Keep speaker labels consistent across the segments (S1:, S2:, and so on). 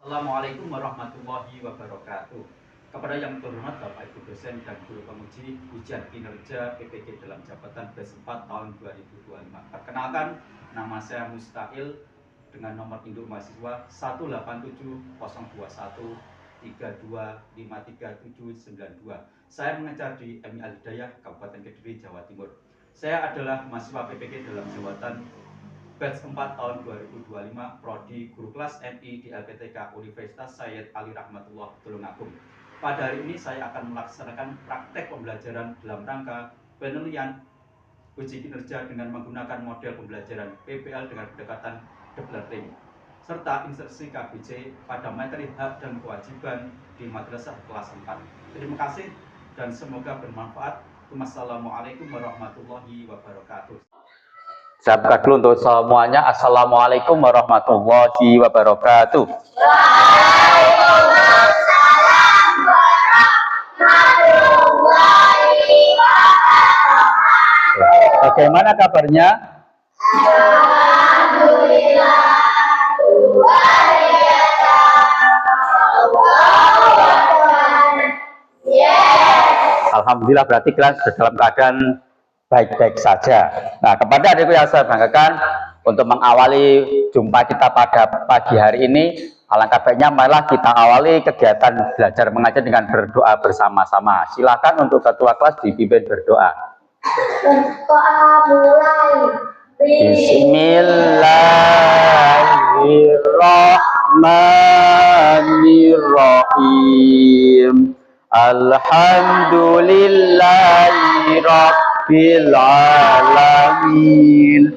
S1: Assalamualaikum warahmatullahi wabarakatuh. Kepada yang terhormat Bapak Ibu dosen dan guru penguji ujian kinerja PPG dalam jabatan batch 4 tahun 2025. Perkenalkan, nama saya Mustaqil dengan nomor induk mahasiswa 1870213253792. Saya mengajar di MI Al Hidayah Kabupaten Kediri, Jawa Timur. Saya adalah mahasiswa PPG dalam jabatan batch 4 tahun 2025 Prodi Guru Kelas MI di LPTK Universitas Sayyid Ali Rahmatullah Tulungagung. Pada hari ini saya akan melaksanakan praktek pembelajaran dalam rangka penilaian uji kinerja dengan menggunakan model pembelajaran PPL dengan pendekatan deep learning serta insersi KBC pada materi hak dan kewajiban di madrasah kelas 4. Terima kasih dan semoga bermanfaat. Wassalamualaikum warahmatullahi wabarakatuh.
S2: Saya buka dulu untuk semuanya. Assalamualaikum warahmatullahi wabarakatuh.
S3: Waalaikumsalam warahmatullahi wabarakatuh.
S2: Bagaimana kabarnya?
S3: Alhamdulillah, luar biasa. Yes.
S2: Alhamdulillah, berarti kalian sudah dalam keadaan baik-baik saja. Nah, kepada adikku yang saya banggakan, untuk mengawali jumpa kita pada pagi hari ini, alangkah baiknya marilah kita awali kegiatan belajar mengajar dengan berdoa bersama-sama. Silakan untuk ketua kelas dipimpin berdoa.
S3: Berdoa mulai.
S2: Bismillahirrahmanirrahim. Alhamdulillahi Rabbil alamin.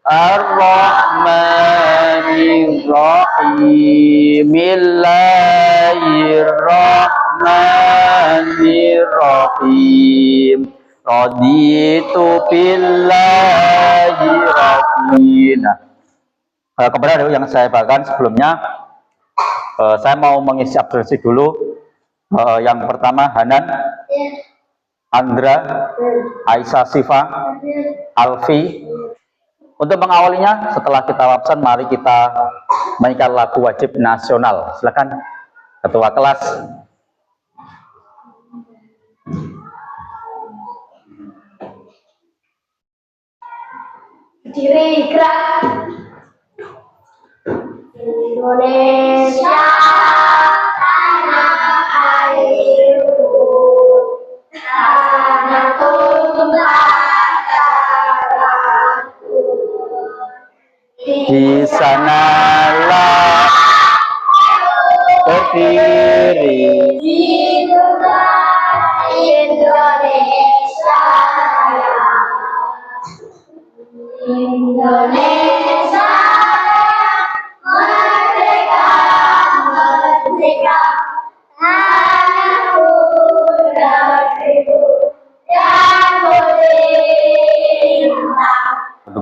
S2: Ar-Rahmanir-Rahim. Bismillahirrahmanirrahim. Raditu billahi rabbina. Kepada yang saya banggakan sebelumnya, saya mau mengisi absensi dulu. Yang pertama Hanan, Andra, Aisyah Sifa, Alfi. Untuk mengawalinya, setelah kita absen, mari kita mainkan lagu wajib nasional. Silakan ketua kelas.
S3: Berdiri, gerak. Indonesia tanah airku, tanah tumpah darahku.
S2: Di sanalah berdiri
S3: di negara Indonesia Raya. Indonesia merdeka, merdeka, tanahku negeriku yang beriman.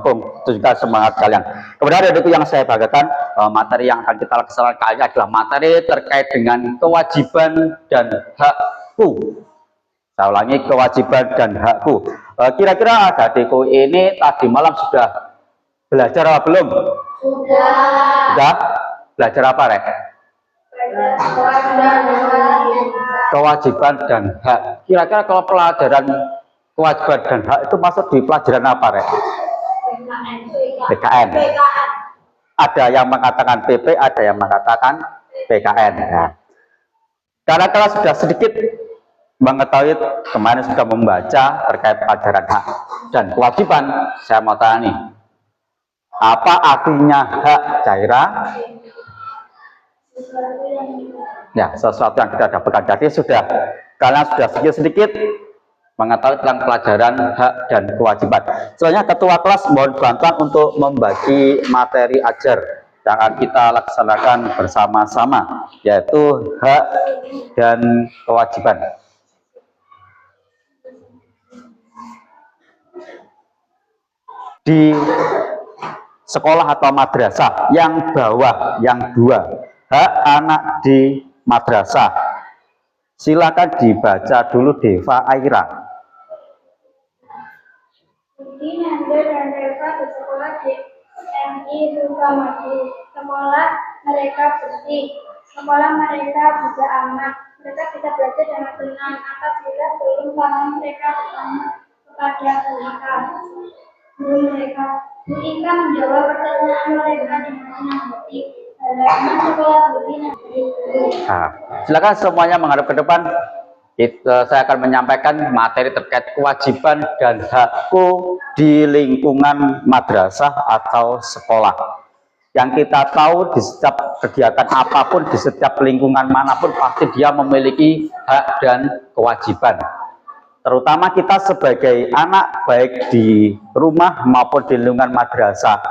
S2: dukung juga semangat kalian. Kemudian adikku yang saya banggakan, materi yang akan kita laksanakan kali ini adalah materi terkait dengan kewajiban dan hakku. Saya ulangi, kewajiban dan hakku. Kira-kira adikku ini tadi malam sudah belajar apa belum? Sudah? Belajar apa, Rek? Kewajiban dan hak. Kira-kira kalau pelajaran kewajiban dan hak itu masuk di pelajaran apa, Rek? PKN. Ada yang mengatakan PP, ada yang mengatakan PKN. Nah, karena kelas sudah sedikit mengetahui, kemarin sudah membaca terkait pelajaran hak dan kewajiban, saya mau tanya nih, apa artinya hak, Caira? Ya, sesuatu yang tidak dapatkan. Jadi kalian sudah sedikit mengetahui tentang pelajaran hak dan kewajiban. Selanjutnya ketua kelas mohon bantuan untuk membagi materi ajar yang akan kita laksanakan bersama-sama, yaitu hak dan kewajiban. Di sekolah atau madrasah yang bawah, yang 2, hak anak di madrasah. Silakan dibaca dulu Deva Aira.
S3: Budi, Nanda, dan Reva bersekolah di MI Sukamaju. Sekolah mereka bersih, Sekolah mereka juga aman. Mereka bisa belajar dengan tenang apabila belum paham mereka bertanya kepada guru mereka. Bu Ika menjawab pertanyaan mereka dengan senang hati. Halaman sekolah begini.
S2: Nah, silakan semuanya menghadap ke depan. Saya akan menyampaikan materi terkait kewajiban dan hakku di lingkungan madrasah atau sekolah. Yang kita tahu di setiap kegiatan apapun, di setiap lingkungan manapun, pasti dia memiliki hak dan kewajiban. Terutama kita sebagai anak, baik di rumah maupun di lingkungan madrasah,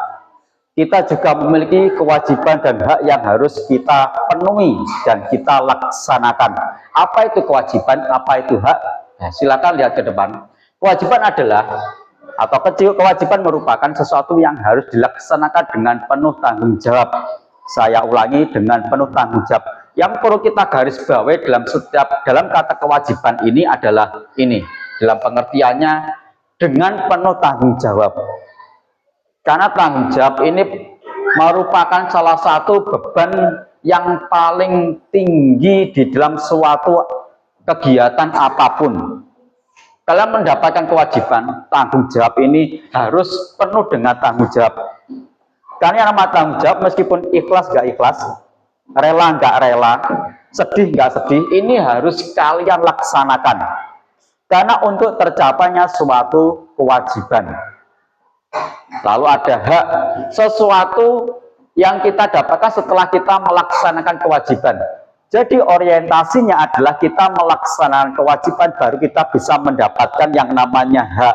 S2: kita juga memiliki kewajiban dan hak yang harus kita penuhi dan kita laksanakan. Apa itu kewajiban, apa itu hak? Nah, silakan lihat ke depan. Kewajiban adalah atau kewajiban merupakan sesuatu yang harus dilaksanakan dengan penuh tanggung jawab. Saya ulangi, dengan penuh tanggung jawab. Yang perlu kita garis bawahi dalam kata kewajiban ini adalah ini, dalam pengertiannya dengan penuh tanggung jawab. Karena tanggung jawab ini merupakan salah satu beban yang paling tinggi di dalam suatu kegiatan apapun. Kalian mendapatkan kewajiban, tanggung jawab ini harus penuh dengan tanggung jawab. Karena yang namanya tanggung jawab, meskipun ikhlas gak ikhlas, rela gak rela, sedih gak sedih, ini harus kalian laksanakan. Karena untuk tercapainya suatu kewajiban. Lalu ada hak, sesuatu yang kita dapatkan setelah kita melaksanakan kewajiban. Jadi orientasinya adalah kita melaksanakan kewajiban baru kita bisa mendapatkan yang namanya hak.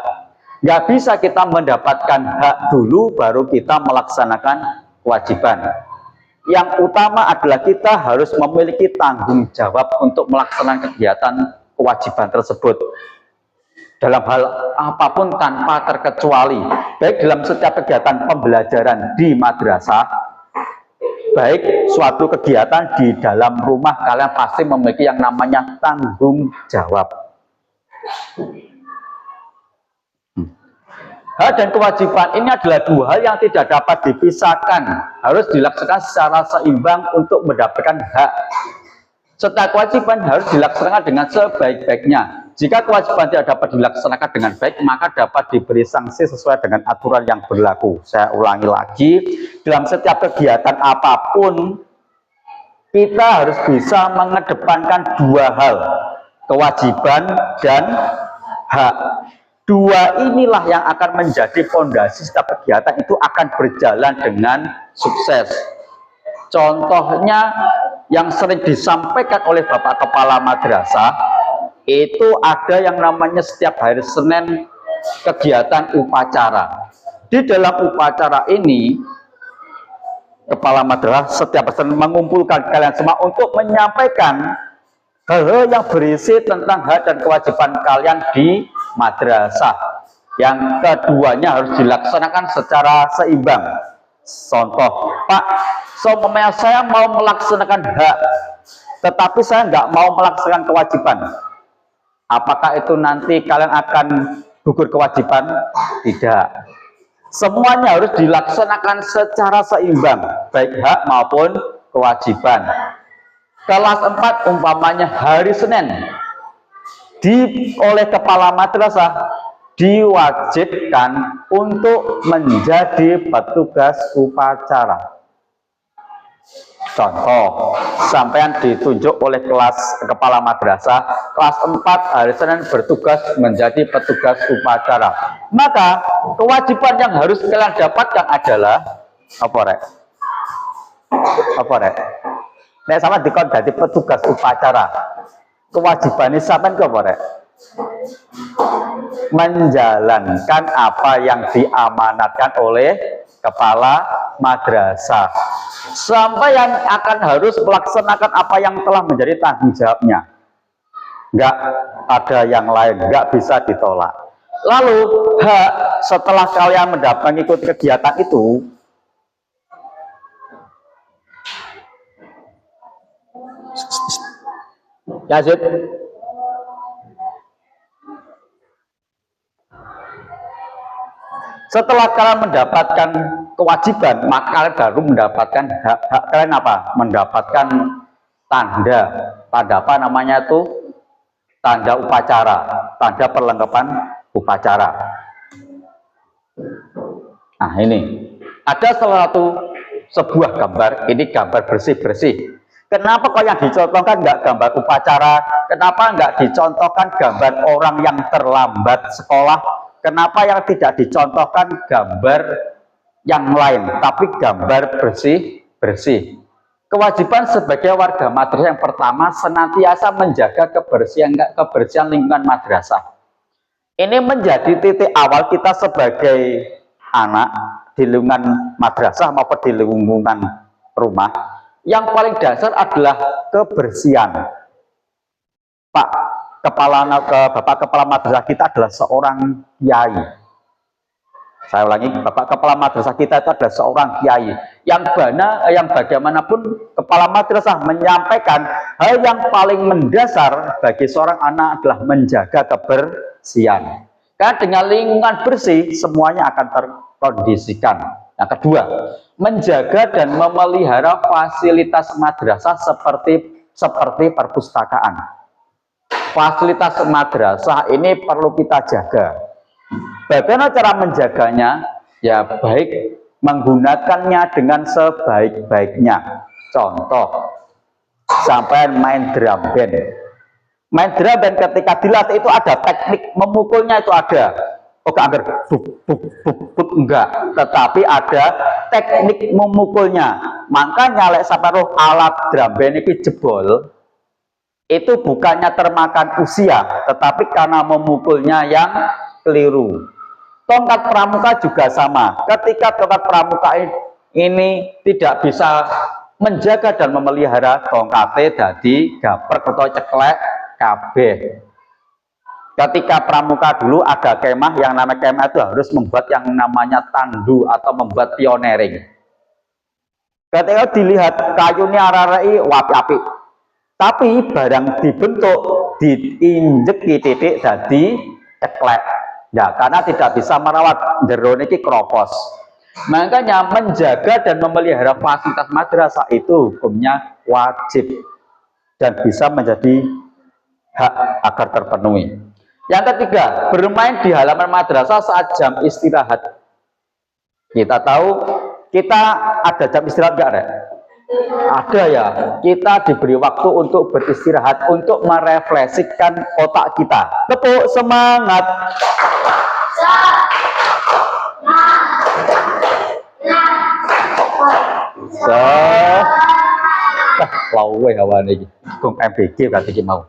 S2: Nggak bisa kita mendapatkan hak dulu baru kita melaksanakan kewajiban. Yang utama adalah kita harus memiliki tanggung jawab untuk melaksanakan kegiatan kewajiban tersebut. Dalam hal apapun tanpa terkecuali, baik dalam setiap kegiatan pembelajaran di madrasah, baik suatu kegiatan di dalam rumah, kalian pasti memiliki yang namanya tanggung jawab. Hak dan kewajiban ini adalah dua hal yang tidak dapat dipisahkan, harus dilaksanakan secara seimbang untuk mendapatkan hak. Setiap kewajiban harus dilaksanakan dengan sebaik-baiknya. Jika kewajiban tidak dapat dilaksanakan dengan baik, maka dapat diberi sanksi sesuai dengan aturan yang berlaku. Saya ulangi lagi, dalam setiap kegiatan apapun, kita harus bisa mengedepankan dua hal, kewajiban dan hak. Dua inilah yang akan menjadi fondasi setiap kegiatan itu akan berjalan dengan sukses. Contohnya yang sering disampaikan oleh Bapak Kepala Madrasah, itu ada yang namanya setiap hari Senin kegiatan upacara. Di dalam upacara ini, Kepala Madrasah setiap Senin mengumpulkan kalian semua untuk menyampaikan hal-hal yang berisi tentang hak dan kewajiban kalian di madrasah. Yang keduanya harus dilaksanakan secara seimbang. Contoh, Pak, seumpamanya saya mau melaksanakan hak, tetapi saya nggak mau melaksanakan kewajiban. Apakah itu nanti kalian akan gugur kewajiban? Tidak. Semuanya harus dilaksanakan secara seimbang, baik hak maupun kewajiban. Kelas 4 umpamanya hari Senin, oleh kepala madrasah diwajibkan untuk menjadi petugas upacara. Contoh, sampean ditunjuk oleh kepala madrasah, kelas 4 hari Senin bertugas menjadi petugas upacara. Maka kewajiban yang harus kalian dapatkan adalah apa rek? Apa rek? Nek sama dikon jadi petugas upacara. Kewajibannya sampean ke apa rek? Menjalankan apa yang diamanatkan oleh kepala madrasah. Sampai yang akan harus melaksanakan apa yang telah menjadi tanggung jawabnya. Enggak ada yang lain, enggak bisa ditolak. Lalu hak, setelah kalian mengikuti kegiatan itu, Yazid, setelah kalian mendapatkan kewajiban, maka kalian baru mendapatkan hak. Hak kalian apa? Mendapatkan tanda apa namanya itu, tanda upacara, tanda perlengkapan upacara. Nah ini ada sebuah gambar, ini gambar bersih-bersih. Kenapa kok yang dicontohkan nggak gambar upacara? Kenapa nggak dicontohkan gambar orang yang terlambat sekolah? Kenapa yang tidak dicontohkan gambar yang lain, tapi gambar bersih-bersih? Kewajiban sebagai warga madrasah yang pertama senantiasa menjaga kebersihan lingkungan madrasah. Ini menjadi titik awal kita sebagai anak di lingkungan madrasah maupun di lingkungan rumah. Yang paling dasar adalah kebersihan. Bapak kepala madrasah kita adalah seorang kiai. Saya ulangi, bapak kepala madrasah kita itu adalah seorang kiai. Yang bagaimanapun kepala madrasah menyampaikan hal yang paling mendasar bagi seorang anak adalah menjaga kebersihan. Karena dengan lingkungan bersih semuanya akan terkondisikan. Yang kedua, menjaga dan memelihara fasilitas madrasah seperti perpustakaan. Fasilitas madrasah ini perlu kita jaga. Bagaimana cara menjaganya? Ya baik menggunakannya dengan sebaik-baiknya. Contoh, sampai main drum band. Main drum band ketika dilatih itu ada teknik memukulnya, itu ada. Oke, agar enggak, tetapi ada teknik memukulnya. Makanya lek saparuh alat drum band ini jebol, itu bukannya termakan usia, tetapi karena memukulnya yang keliru. Tongkat pramuka juga sama. Ketika tongkat pramuka ini tidak bisa menjaga dan memelihara, tongkatnya dadi gaprek atau ceklek kabeh. Ketika pramuka dulu ada kemah, yang namanya kemah itu harus membuat yang namanya tandu atau membuat pioneering. Ketika dilihat kayunya ararai wapi-api, tapi barang dibentuk diinjek titik jadi ceklek. Ya, karena tidak bisa merawat jero niki kropos. Makanya menjaga dan memelihara fasilitas madrasah itu hukumnya wajib dan bisa menjadi hak agar terpenuhi. Yang ketiga, bermain di halaman madrasah saat jam istirahat. Kita tahu kita ada jam istirahat nggak ada? Ada ya. Kita diberi waktu untuk beristirahat, untuk merefleksikan otak kita. Tepuk semangat. Lawe hawane iki. Gong MBG berarti iki mau.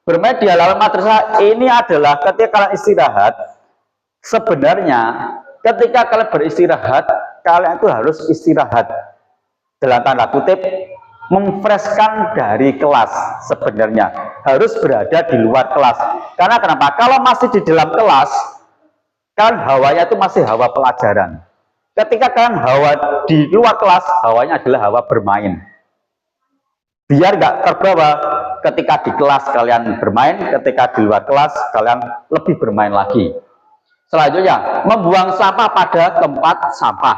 S2: Bermain di halaman madrasah ini adalah ketika kalian istirahat. Sebenarnya ketika kalian beristirahat, kalian itu harus istirahat dalam tanda kutip memfreshkan dari kelas. Sebenarnya harus berada di luar kelas. Karena kenapa? Kalau masih di dalam kelas, kan hawanya itu masih hawa pelajaran. Ketika kalian hawa di luar kelas, hawanya adalah hawa bermain. Biar nggak terbawa. Ketika di kelas kalian bermain, ketika di luar kelas kalian lebih bermain lagi. Selanjutnya, membuang sampah pada tempat sampah.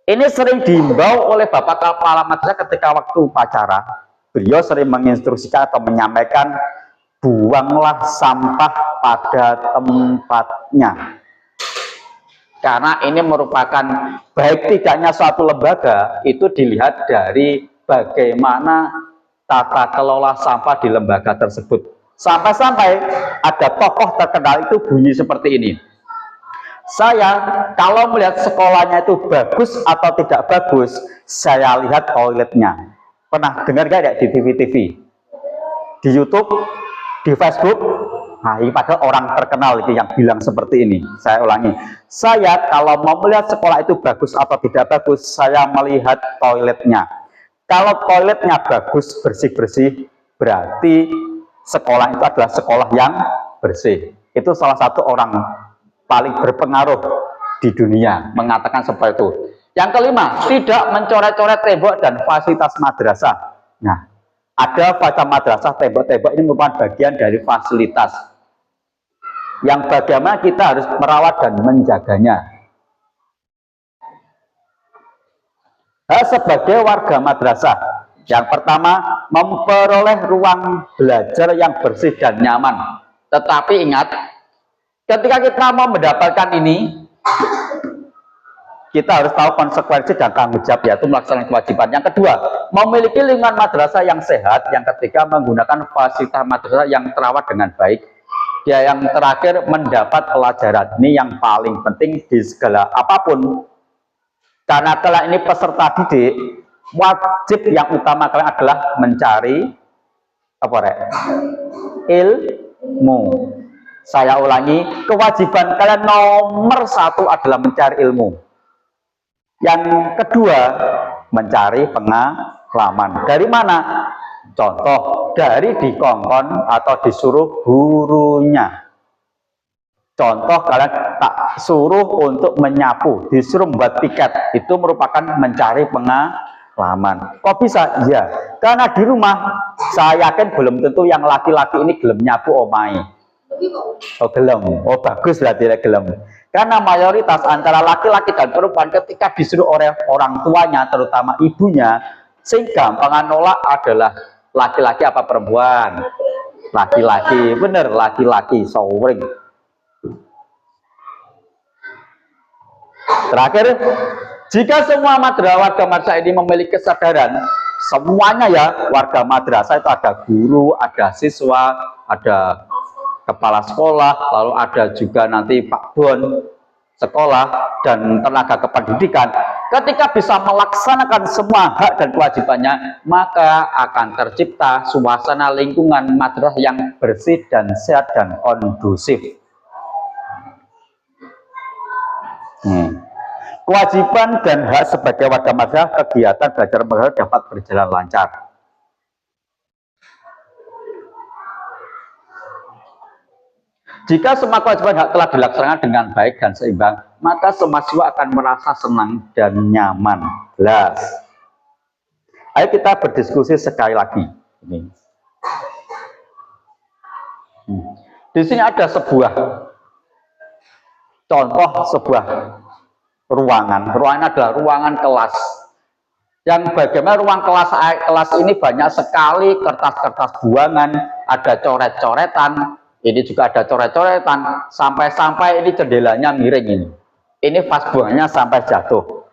S2: Ini sering diimbau oleh Bapak Kepala Madrasah ketika waktu upacara. Beliau sering menginstruksikan atau menyampaikan, buanglah sampah pada tempatnya. Karena ini merupakan baik tidaknya suatu lembaga, itu dilihat dari bagaimana tata kelola sampah di lembaga tersebut. Sampai-sampai ada tokoh terkenal itu bunyi seperti ini. Saya kalau melihat sekolahnya itu bagus atau tidak bagus, saya lihat toiletnya. Pernah dengar gak di TV-TV? Di YouTube? Di Facebook? Nah, ini padahal orang terkenal itu yang bilang seperti ini. Saya ulangi. Saya kalau mau melihat sekolah itu bagus atau tidak bagus, saya melihat toiletnya. Kalau toiletnya bagus, bersih-bersih, berarti sekolah itu adalah sekolah yang bersih. Itu salah satu orang paling berpengaruh di dunia mengatakan seperti itu. Yang kelima, tidak mencoret-coret tembok dan fasilitas madrasah. Nah, ada fasilitas madrasah, tembok-tembok ini merupakan bagian dari fasilitas yang bagaimana kita harus merawat dan menjaganya. Sebagai warga madrasah, yang pertama memperoleh ruang belajar yang bersih dan nyaman. Tetapi ingat, ketika kita mau mendapatkan ini, kita harus tahu konsekuensi dan tanggung jawab, yaitu melaksanakan kewajiban. Yang kedua, memiliki lingkungan madrasah yang sehat. Yang ketiga, menggunakan fasilitas madrasah yang terawat dengan baik. Yang terakhir, mendapat pelajaran. Ini yang paling penting di segala apapun. Karena kalian ini peserta didik, wajib yang utama kalian adalah mencari apa, Rek? Ilmu. Saya ulangi, kewajiban kalian nomor 1 adalah mencari ilmu. Yang kedua, mencari pengalaman. Dari mana? Contoh, dari dikongkon atau disuruh gurunya. Contoh, kalian tak suruh untuk menyapu, disuruh membuat piket, itu merupakan mencari pengalaman. Kok bisa? Ya, karena di rumah saya yakin belum tentu yang laki-laki ini gelem nyapu omai. Oh gelem, oh bagus lah tidak gelem. Karena mayoritas antara laki-laki dan perempuan ketika disuruh oleh orang tuanya, terutama ibunya, sing gampangan nolak adalah laki-laki apa perempuan? Laki-laki, bener laki-laki, sawring. Terakhir, jika semua warga madrasah ini memiliki kesadaran, semuanya ya warga madrasah itu ada guru, ada siswa, ada kepala sekolah, lalu ada juga nanti Pak Bon sekolah dan tenaga kependidikan. Ketika bisa melaksanakan semua hak dan kewajibannya, maka akan tercipta suasana lingkungan madrasah yang bersih dan sehat dan kondusif. Kewajiban dan hak sebagai warga madrasah, kegiatan belajar mengajar dapat berjalan lancar. Jika semua kewajiban hak telah dilaksanakan dengan baik dan seimbang, maka semua siswa akan merasa senang dan nyaman. Jelas. Ayo kita berdiskusi sekali lagi. Ini. Di sini ada sebuah contoh sebuah ruangan. Ruangan adalah ruangan kelas. Yang bagaimana ruang kelas ini banyak sekali kertas-kertas buangan, ada coret-coretan. Ini juga ada coret-coretan, sampai-sampai ini jendelanya miring ini. Ini vas buangnya sampai jatuh.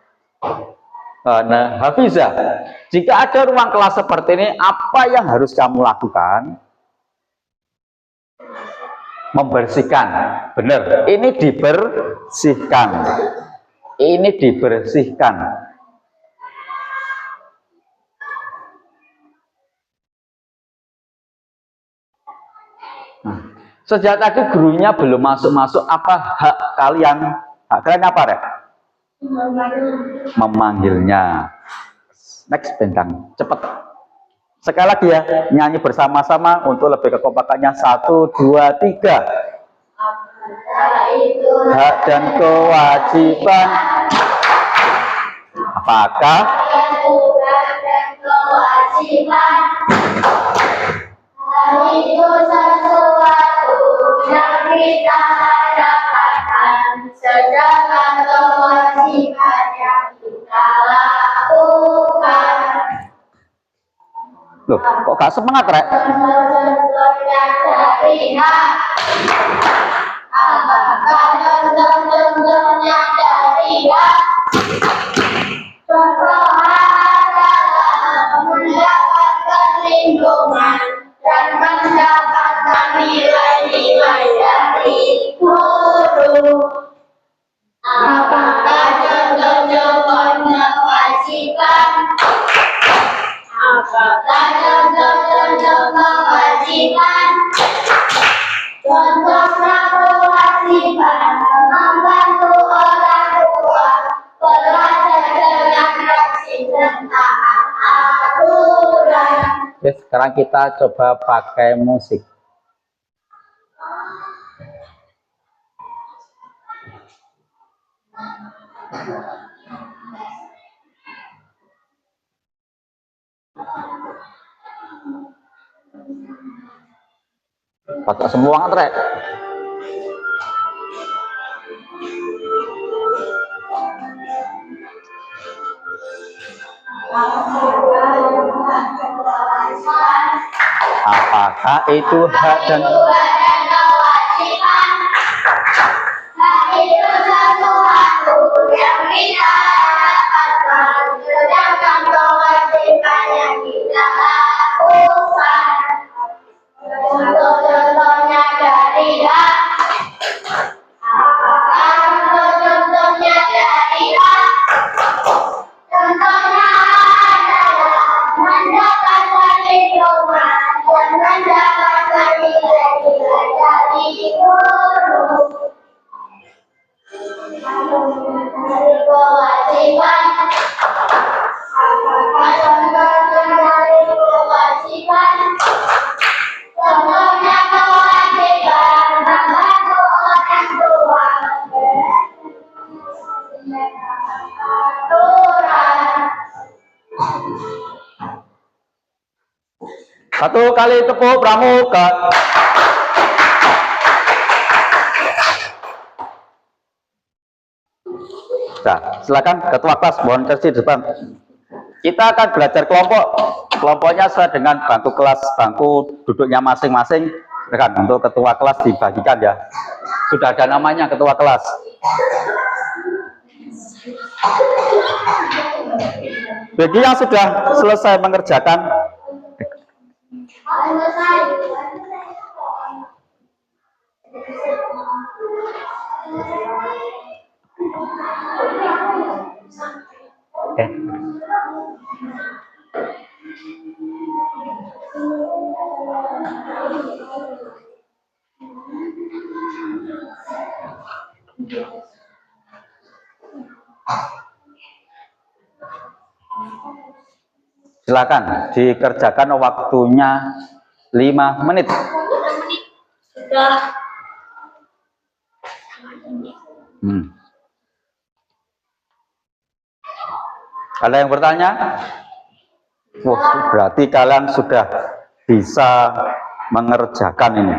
S2: Nah, Hafizah, jika ada ruang kelas seperti ini, apa yang harus kamu lakukan? Membersihkan. Benar, ini dibersihkan. Ini dibersihkan. Sejak tadi gurunya belum masuk-masuk, apa hak kalian? Hak kalian apa, Rek? Memanggilnya. Next, bentang, cepat. Sekali lagi ya, nyanyi bersama-sama untuk lebih kekompakannya. 1, 2, 3. Hak dan kewajiban. Apakah? Hak dan kewajiban. Itu sesuatu yang kita dapatkan, sedangkan kewajiban yang kita lakukan. Loh, kok gak semangat, Rek? Contohnya dari hak. Apakah contoh-contohnya dari hak? Contoh hak adalah mendapat perlindungan dan mendapatkan nilai-nilai dari guru. Apakah contoh-contohnya kewajiban? Apakah contoh-contoh kewajiban? Contohnya kewajiban membantu orang tua belajar dengan rajin dan taat aturan. Oke, sekarang kita coba pakai musik. Pakai semua Rek. Apakah itu hak dan
S3: kewajiban? Hak itu sesuatu yang kita dapatkan, sedangkan kewajiban yang kita lakukan. Untuk contohnya dari hak, apakah untuk contohnya dari hak? Contohnya adalah mendapatkan diploma dan mendapatkan nilai-nilai dari guru. Dari kewajiban, apakah contohnya dari kewajiban? Contohnya kewajiban membantu orang tua. Aturan.
S2: Satu kali tepuk pramuka. Nah, silakan ketua kelas mohon kursi di depan. Kita akan belajar kelompok. Kelompoknya sesuai dengan bangku kelas, bangku duduknya masing-masing. Silakan untuk ketua kelas dibagikan ya. Sudah ada namanya ketua kelas. Bagi yang sudah selesai mengerjakan, silakan dikerjakan, waktunya 5 menit.
S3: Sudah.
S2: Ada yang bertanya? Wah, berarti kalian sudah bisa mengerjakan ini.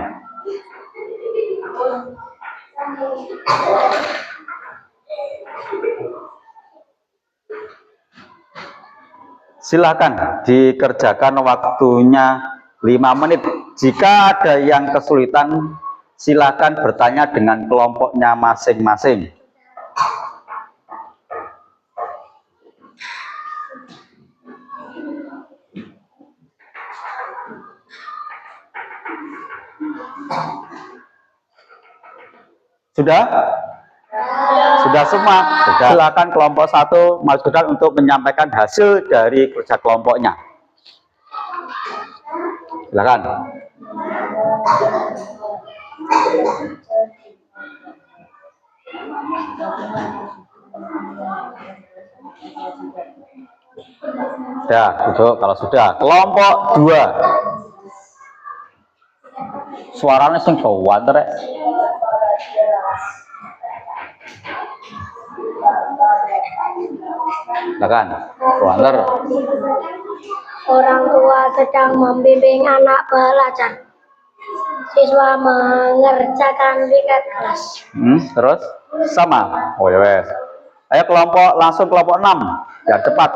S2: Silakan dikerjakan, waktunya 5 menit. Jika ada yang kesulitan, silakan bertanya dengan kelompoknya masing-masing. Sudah? Sudah semua? Sudah. Silakan kelompok 1 majukan untuk menyampaikan hasil dari kerja kelompoknya. Silakan. Sudah, duduk kalau sudah. Kelompok 2. Suaranya sing kuat rek. Silakan. Suara.
S3: Orang tua sedang membimbing anak belajar. Siswa mengerjakan piket kelas.
S2: Terus sama. Oh ya wes. Ayo kelompok langsung kelompok 6. Biar cepat.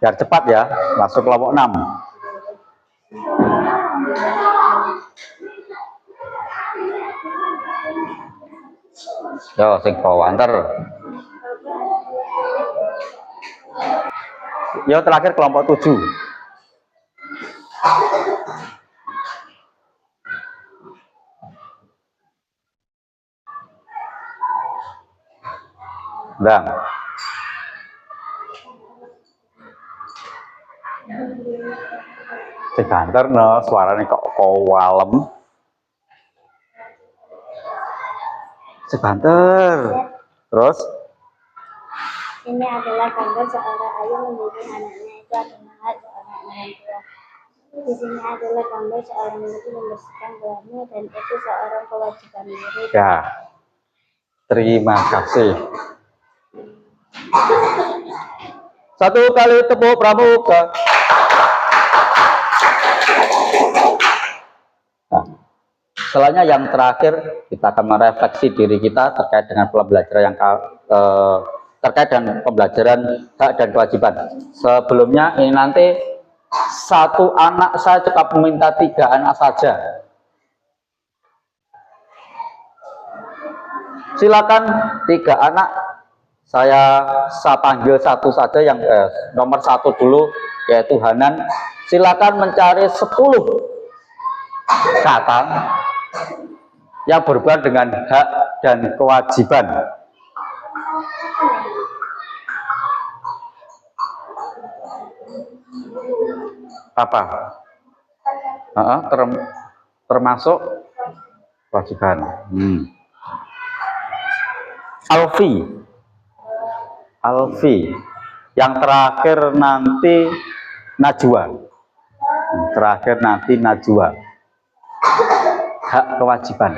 S2: Biar cepat ya. Langsung kelompok 6. Yo sing bawanter. Yo terakhir kelompok 7. Bang. Seganter no, suaranya kok kowalem. Seganter. Terus?
S3: Ini adalah gambar seorang ayah membimbing anaknya, itu adalah seorang orang tua. Di sini adalah gambar seorang ibu membersihkan gelarnya, dan itu seorang kewajiban murid.
S2: Ya. Terima kasih. Satu kali tepuk pramuka. Nah, setelahnya yang terakhir kita akan merefleksi diri kita terkait dengan pembelajaran yang terkait dengan pembelajaran hak dan kewajiban. Sebelumnya ini nanti Satu anak saya cukup meminta 3 anak saja. Silakan 3 anak saya panggil satu saja yang nomor 1 dulu, yaitu Hanan. Silakan mencari 10 kata yang berhubungan dengan hak dan kewajiban. Apa? Termasuk kewajiban. Alfi. Yang terakhir nanti Najwa. Hak kewajiban.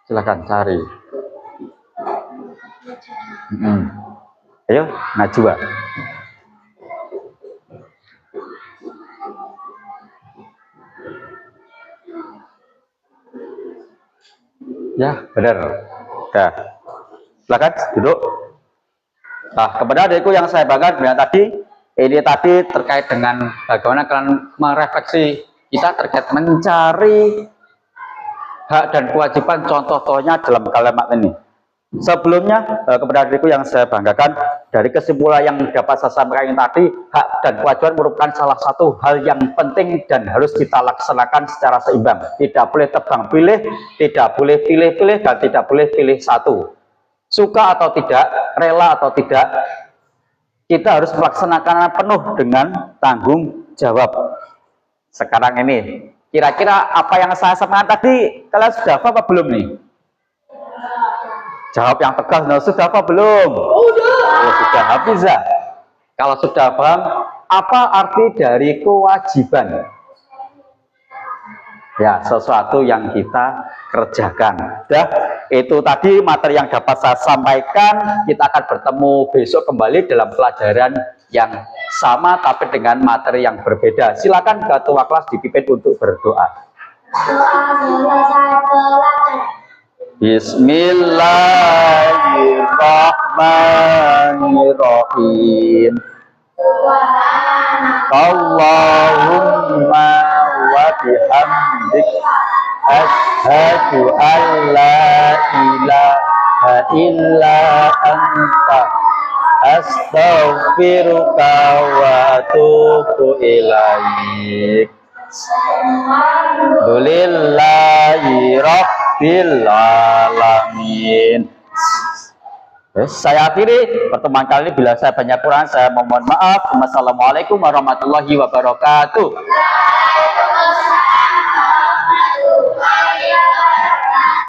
S2: Silakan cari. Ayo, Najwa. Ya, benar. Dah. Silakan duduk. Nah, kepada adikku yang saya banggakan ini tadi terkait dengan bagaimana kalian merefleksi kita terkait mencari hak dan kewajiban, contoh-contohnya dalam kalimat ini. Sebelumnya, kepada adikku yang saya banggakan, dari kesimpulan yang dapat saya sampaikan tadi, hak dan kewajiban merupakan salah satu hal yang penting dan harus kita laksanakan secara seimbang. Tidak boleh tebang pilih, tidak boleh pilih-pilih, dan tidak boleh pilih satu. Suka atau tidak, rela atau tidak, kita harus melaksanakan penuh dengan tanggung jawab. Sekarang ini, kira-kira apa yang saya sampaikan tadi, kalian sudah apa belum nih? Jawab yang tegas. Nah, sudah apa belum? Sudah. Hafizah. Kalau sudah paham, apa arti dari kewajiban? Ya, sesuatu yang kita kerjakan. Itu tadi materi yang dapat saya sampaikan. Kita akan bertemu besok kembali dalam pelajaran yang sama tapi dengan materi yang berbeda. Silakan ketua kelas dipimpin untuk berdoa.
S3: Doa selesai pelajaran.
S2: Bismillahirrahmanirrahim. Allahumma wa bihamdik asyhadu an la ilaha illa anta astaghfiruka wa atubu ilaik. Alhamdulillahi rabbil alamin. Saya akhiri pertemuan kali ini. Bila saya banyak kurang, saya mohon maaf. Wassalamualaikum warahmatullahi wabarakatuh.